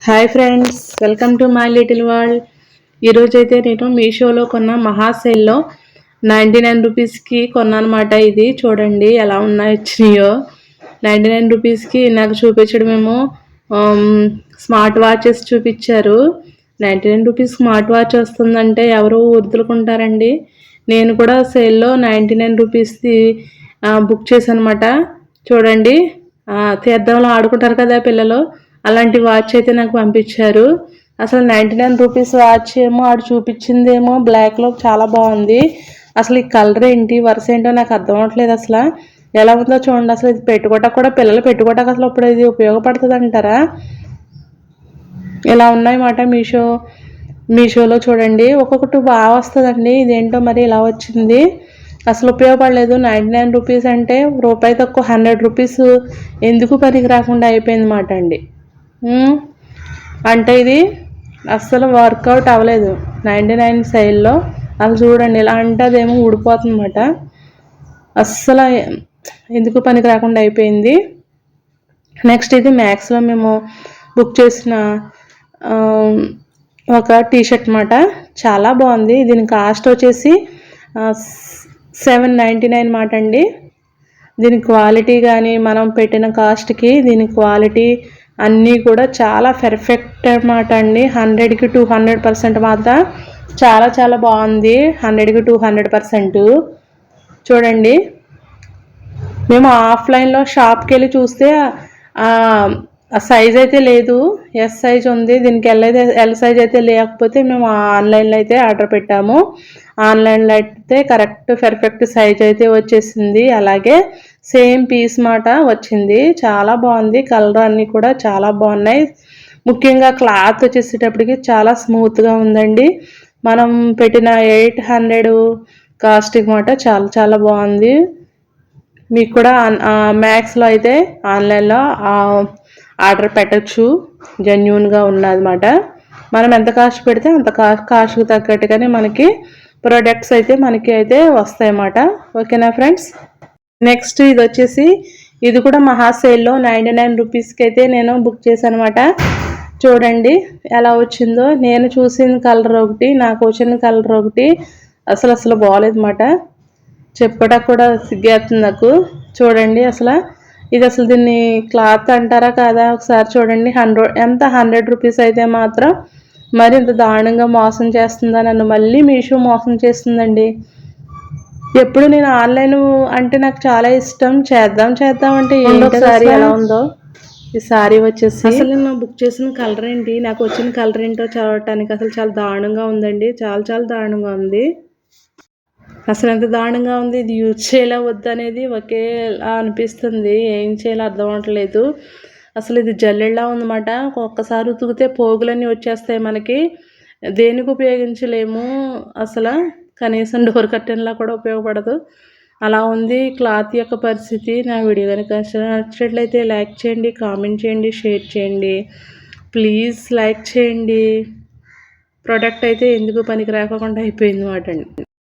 Hi friends, welcome to my little world. ఈరోజు అయితే నేను మీషోలో కొన్న మహా సేల్లో 99 రూపీస్కి కొన్నానమాట. ఇది చూడండి ఎలా వచ్చినాయో. 99 రూపీస్కి నాకు చూపించడమేమో స్మార్ట్ వాచెస్ చూపించారు. 99 రూపీస్ స్మార్ట్ వాచ్ వస్తుందంటే ఎవరు వదులుకుంటారండి. నేను కూడా సేల్లో 99 రూపీస్ది బుక్ చేశానమాట. చూడండి, తీర్థంలో ఆడుకుంటారు కదా పిల్లలు, అలాంటి వాచ్ అయితే నాకు పంపించారు. అసలు 99 రూపీస్ వాచ్ ఏమో ఆడు చూపించిందేమో బ్లాక్లో చాలా బాగుంది. అసలు ఈ కలర్ ఏంటి, వరుస ఏంటో నాకు అర్థం అవ్వట్లేదు. అసలు ఎలా ఉందో చూడండి. అసలు ఇది పెట్టుకోవటానికి కూడా, పిల్లలు పెట్టుకోవటానికి అసలు ఇప్పుడు ఇది ఉపయోగపడుతుంది అంటారా? ఇలా ఉన్నాయన్నమాట మీషోలో చూడండి. ఒక్కొక్కటి బాగా వస్తుందండి. ఇదేంటో మరి ఇలా వచ్చింది, అసలు ఉపయోగపడలేదు. 99 రూపీస్ అంటే రూపాయి తక్కువ 100 రూపీస్ ఎందుకు పనికి రాకుండా అయిపోయింది మాట అండి. అంటే ఇది అస్సలు వర్కౌట్ అవ్వలేదు 99 సేల్లో. అసలు చూడండి, ఇలా అంటే అదేమో ఊడిపోతుంది అన్నమాట. అస్సలు ఎందుకు పనికి రాకుండా అయిపోయింది. నెక్స్ట్ ఇది మ్యాక్స్లో మేము బుక్ చేసిన ఒక టీషర్ట్ అన్నమాట. చాలా బాగుంది. దీని కాస్ట్ వచ్చేసి 799 మాట అండి. దీని క్వాలిటీ కానీ మనం పెట్టిన కాస్ట్కి దీని క్వాలిటీ అన్నీ కూడా చాలా పర్ఫెక్ట్ అన్నమాట అండి. 100కి 200% మాత్రం చాలా చాలా బాగుంది. 100కి 200%. చూడండి, మేము ఆఫ్లైన్లో షాప్కి వెళ్ళి చూస్తే సైజ్ అయితే లేదు, ఎస్ సైజ్ ఉంది. దీనికి ఎల్ సైజ్ అయితే లేకపోతే మేము ఆన్లైన్లో అయితే ఆర్డర్ పెట్టాము. ఆన్లైన్లో అయితే కరెక్ట్ పర్ఫెక్ట్ సైజ్ అయితే వచ్చేసింది. అలాగే సేమ్ పీస్ మాట వచ్చింది. చాలా బాగుంది. కలర్ అన్నీ కూడా చాలా బాగున్నాయి. ముఖ్యంగా క్లాత్ వచ్చేసేటప్పటికి చాలా స్మూత్గా ఉందండి. మనం పెట్టిన 800 కాస్ట్కి మాట చాలా చాలా బాగుంది. మీకు కూడా మ్యాక్స్లో అయితే ఆన్లైన్లో ఆర్డర్ పెట్టచ్చు. జెన్యూన్గా ఉన్నదన్నమాట. మనం ఎంత కాస్ట్ పెడితే అంత కాస్ట్కి తగ్గట్టుగానే మనకి ప్రొడక్ట్స్ అయితే మనకి అయితే వస్తాయన్నమాట. ఓకేనా ఫ్రెండ్స్? నెక్స్ట్ ఇది వచ్చేసి, ఇది కూడా మహా సేల్లో 99 రూపీస్కి అయితే నేను బుక్ చేశాను అనమాట. చూడండి ఎలా వచ్చిందో. నేను చూసిన కలర్ ఒకటి, నాకు వచ్చిన కలర్ ఒకటి. అసలు బాగోలేదన్నమాట. చెప్పడానికి కూడా సిగ్గేస్తుంది నాకు. చూడండి అసలు దీన్ని క్లాత్ అంటారా కాదా ఒకసారి చూడండి. 100 రూపీస్ అయితే మాత్రం మరి ఇంత దారుణంగా మోసం చేస్తుందా నన్ను. మళ్ళీ మీషో మోసం చేస్తుందండి. ఎప్పుడు నేను ఆన్లైన్ అంటే నాకు చాలా ఇష్టం. చేద్దాం అంటే సారీ ఎలా ఉందో. ఈ సారీ వచ్చేసి అసలు నేను బుక్ చేసిన కలర్ ఏంటి, నాకు వచ్చిన కలర్ ఏంటో చదవటానికి అసలు చాలా దారుణంగా ఉందండి. చాలా చాలా దారుణంగా ఉంది. అసలు ఎంత దారుణంగా ఉంది. ఇది యూజ్ చేయాలా వద్దనేది ఒకేలా అనిపిస్తుంది. ఏం చేయాలో అర్థం అవ్వట్లేదు. అసలు ఇది జల్లెడలా ఉందన్నమాట. ఒక్కసారి ఉతికితే పోగులన్నీ వచ్చేస్తాయి మనకి. దేనికి ఉపయోగించలేము అసలు. కనీసం డోర్ కర్టెన్లా కూడా ఉపయోగపడదు. అలా ఉంది క్లాత్ యొక్క పరిస్థితి. నా వీడియో కనుక నచ్చినట్లయితే లైక్ చేయండి, కామెంట్ చేయండి, షేర్ చేయండి. ప్లీజ్ లైక్ చేయండి. ప్రోడక్ట్ అయితే ఎందుకు పనికి రాకుండా అయిపోయింది అన్నమాట అండి.